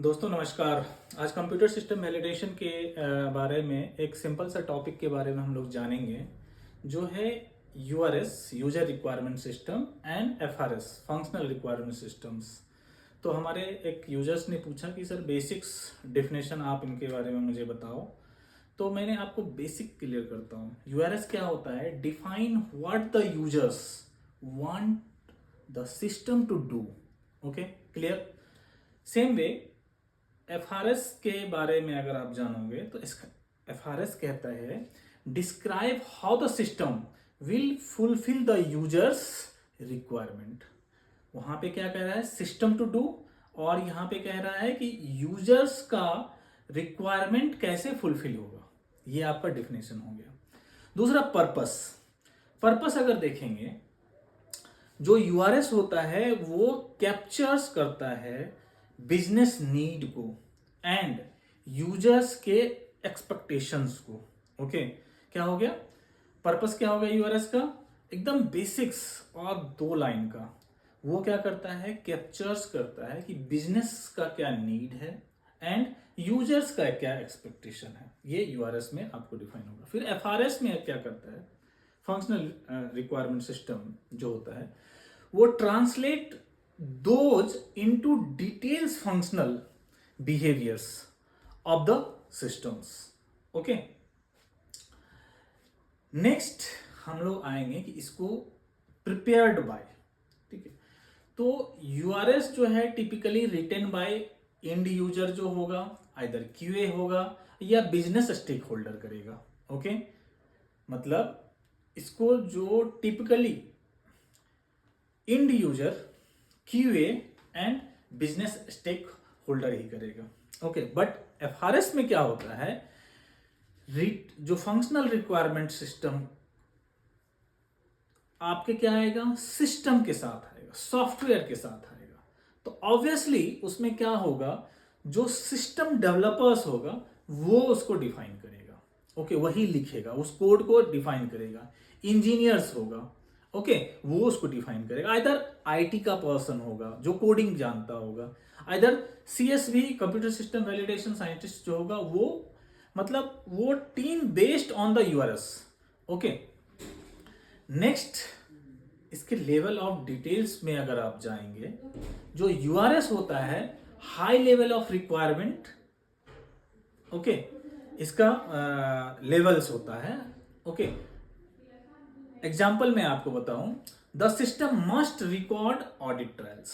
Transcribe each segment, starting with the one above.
दोस्तों नमस्कार। आज कंप्यूटर सिस्टम वैलिडेशन के बारे में एक सिंपल सा टॉपिक के बारे में हम लोग जानेंगे जो है URS user requirement system and FRS functional requirement systems. तो हमारे एक यूजर्स ने पूछा कि सर बेसिक्स डेफिनेशन आप इनके बारे में मुझे बताओ। तो मैंने आपको बेसिक क्लियर करता हूँ। यूआरएस क्या होता है? Define what the users want the system to do. Okay, clear. Same way FRS के बारे में अगर आप जानोगे तो इसका एफआरएस कहता है describe how the system will fulfil the users requirement. वहां पे क्या कह रहा है? System to do. और यहां पे कह रहा है कि यूजर्स का रिक्वायरमेंट कैसे फुलफिल होगा। ये आपका डिफिनेशन हो गया। दूसरा पर्पस। पर्पस अगर देखेंगे, जो यूआरएस होता है वो कैप्चर्स करता है बिजनेस नीड को एंड यूजर्स के एक्सपेक्टेशंस को। ओके, क्या हो गया? पर्पस क्या हो गया यूआरएस का? एकदम बेसिक्स और 2 लाइन का। वो क्या करता है? कैप्चर्स करता है कि बिजनेस का क्या नीड है एंड यूजर्स का क्या एक्सपेक्टेशन है। ये यूआरएस में आपको डिफाइन होगा। फिर एफआरएस में क्या करता है? फंक्शनल रिक्वायरमेंट सिस्टम जो होता है वो translate those into details functional behaviours of the systems. Okay, next हम लोग आएंगे कि इसको प्रिपेयर्ड बाय। ठीक है, तो यूआरएस जो है typically written by end user जो होगा, आइदर क्यूए होगा या बिजनेस स्टेक होल्डर करेगा। ओके, मतलब इसको जो typically end user, QA and business stake holder ही करेगा। ओके, बट एफआरएस में क्या होता है? जो फंक्शनल रिक्वायरमेंट सिस्टम आपके क्या आएगा? सिस्टम के साथ आएगा, सॉफ्टवेयर के साथ आएगा। तो ऑब्वियसली उसमें क्या होगा? जो सिस्टम डेवलपर्स होगा वो उसको डिफाइन करेगा। ओके, वही लिखेगा, उस कोड को डिफाइन करेगा। इंजीनियर्स होगा, ओके, वो उसको डिफाइन करेगा। आइदर आईटी का पर्सन होगा जो कोडिंग जानता होगा, either CSV computer system validation scientist जो होगा वो, मतलब वो team based on the URS. Okay, next इसके लेवल ऑफ डिटेल्स में अगर आप जाएंगे, जो यूआरएस होता है high level of requirement. Okay, इसका लेवल्स होता है। ओके, एग्जाम्पल मैं आपको बताऊं, the system must record audit trials.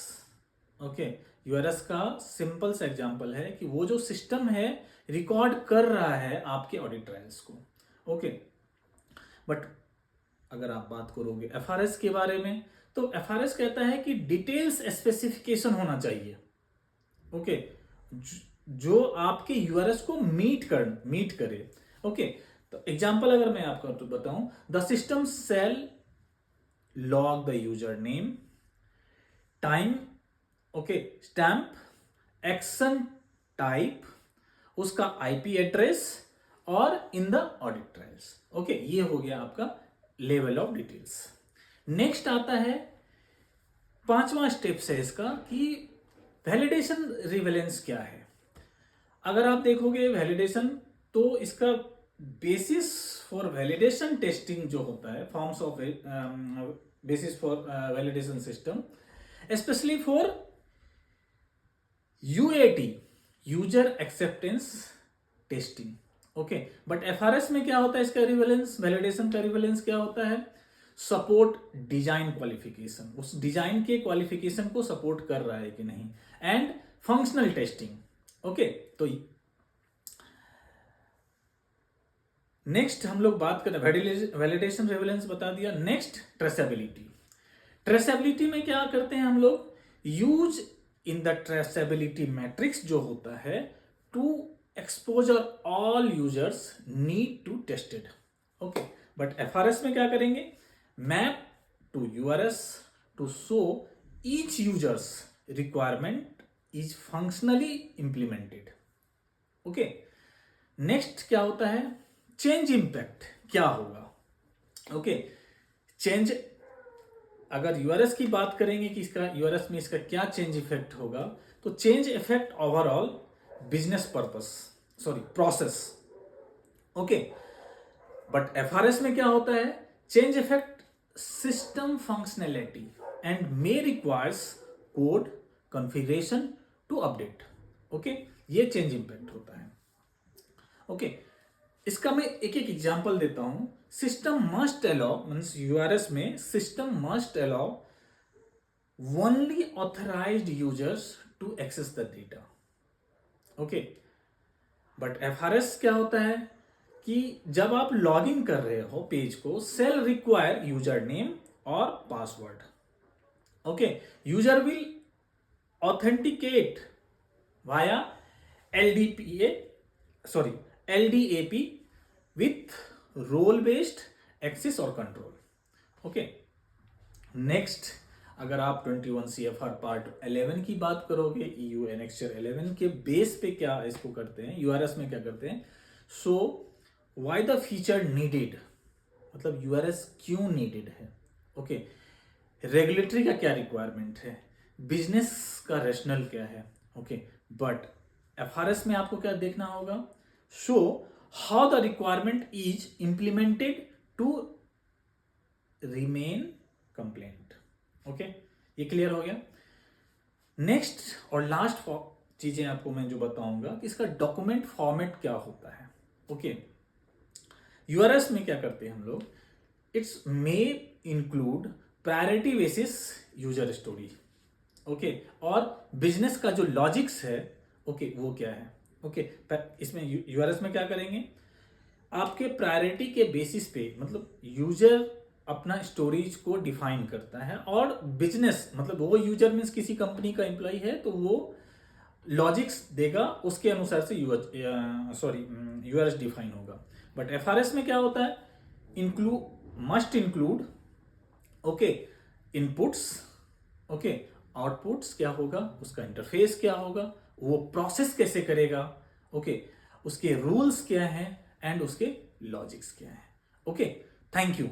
Okay, URS का सिंपल सा एग्जाम्पल है कि वो जो सिस्टम है रिकॉर्ड कर रहा है आपके ऑडिट ट्रायल्स को। ओके, बट अगर आप बात करोगे एफआरएस के बारे में, तो एफआरएस कहता है कि डिटेल्स स्पेसिफिकेशन होना चाहिए। ओके, जो आपके यूआरएस को मीट करे। ओके, तो एग्जांपल अगर मैं आपको तो बताऊं, the system shall log the user name, time, okay, stamp, action type, उसका आईपी एड्रेस और in the audit trials. Okay, ये हो गया आपका लेवल ऑफ डिटेल्स। नेक्स्ट आता है 5वां स्टेप्स है इसका कि वैलिडेशन रिवेलेंस क्या है। अगर आप देखोगे वैलिडेशन, तो इसका बेसिस फॉर वैलिडेशन टेस्टिंग जो होता है, forms of basis for validation system, specially for UAT, user acceptance testing. Okay, but FRS में क्या होता है? इसका रिवेलेंस, वैलिडेशन का रिवेलेंस क्या होता है? सपोर्ट डिजाइन क्वालिफिकेशन, उस डिजाइन के क्वालिफिकेशन को सपोर्ट कर रहा है कि नहीं, एंड फंक्शनल टेस्टिंग। ओके, तो नेक्स्ट हम लोग बात करें, वैलिडेशन रिवेलेंस बता दिया। Next traceability. ट्रेसेबिलिटी में क्या करते हैं हम लोग? Use in the traceability matrix जो होता है to exposure all users need to tested. Okay, but FRS में क्या करेंगे? Map to URS to show each users requirement is functionally implemented. Okay, next क्या होता है? चेंज इंपैक्ट क्या होगा? ओके, चेंज अगर यूआरएस की बात करेंगे कि इसका यूआरएस में इसका क्या चेंज इफेक्ट होगा, तो change effect overall business purpose, sorry process, okay. But FRS में क्या होता है, change effect system functionality and may requires code configuration to update, okay. ये चेंज इम्पैक्ट होता है, ओके। इसका मैं एक एक एग्जांपल देता हूं। System must allow means URS में system must allow only authorized users to access the data, okay. But FRS क्या होता है कि जब आप लॉगिन कर रहे हो पेज को, सेल रिक्वायर यूजर नेम और password, okay. User will authenticate via LDAP with role based access और कंट्रोल, ओके। नेक्स्ट, अगर आप 21 CFR पार्ट 11 की बात करोगे, EU एनेक्चर 11 के बेस पे क्या इसको करते हैं, यूआरएस में क्या करते हैं, so why the feature needed, मतलब यूआरएस क्यों नीडेड है, ओके। रेगुलेटरी का क्या रिक्वायरमेंट है, बिजनेस का रेशनल क्या है, ओके। बट एफआरएस में आपको क्या देखना होगा, show how the requirement is implemented to remain compliant, okay. ये क्लियर हो गया। नेक्स्ट और लास्ट चीजें आपको मैं जो बताऊंगा कि इसका डॉक्यूमेंट फॉर्मेट क्या होता है, ओके। यूआरएस में क्या करते हैं हम लोग, it's may include priority basis user story, okay. और बिजनेस का जो लॉजिक्स है, ओके, वो क्या है, ओके। इसमें यूआरएस में क्या करेंगे, आपके प्रायोरिटी के बेसिस पे, मतलब यूजर अपना स्टोरेज को डिफाइन करता है और बिजनेस, मतलब वो यूजर मीन्स किसी कंपनी का एम्प्लॉय है तो वो लॉजिक्स देगा, उसके अनुसार से यूआरएस डिफाइन होगा। बट एफआरएस में क्या होता है, must include, okay, inputs, okay, outputs क्या होगा, उसका इंटरफेस क्या होगा, वो प्रोसेस कैसे करेगा, ओके, उसके रूल्स क्या हैं एंड उसके लॉजिक्स क्या हैं, ओके। Thank you.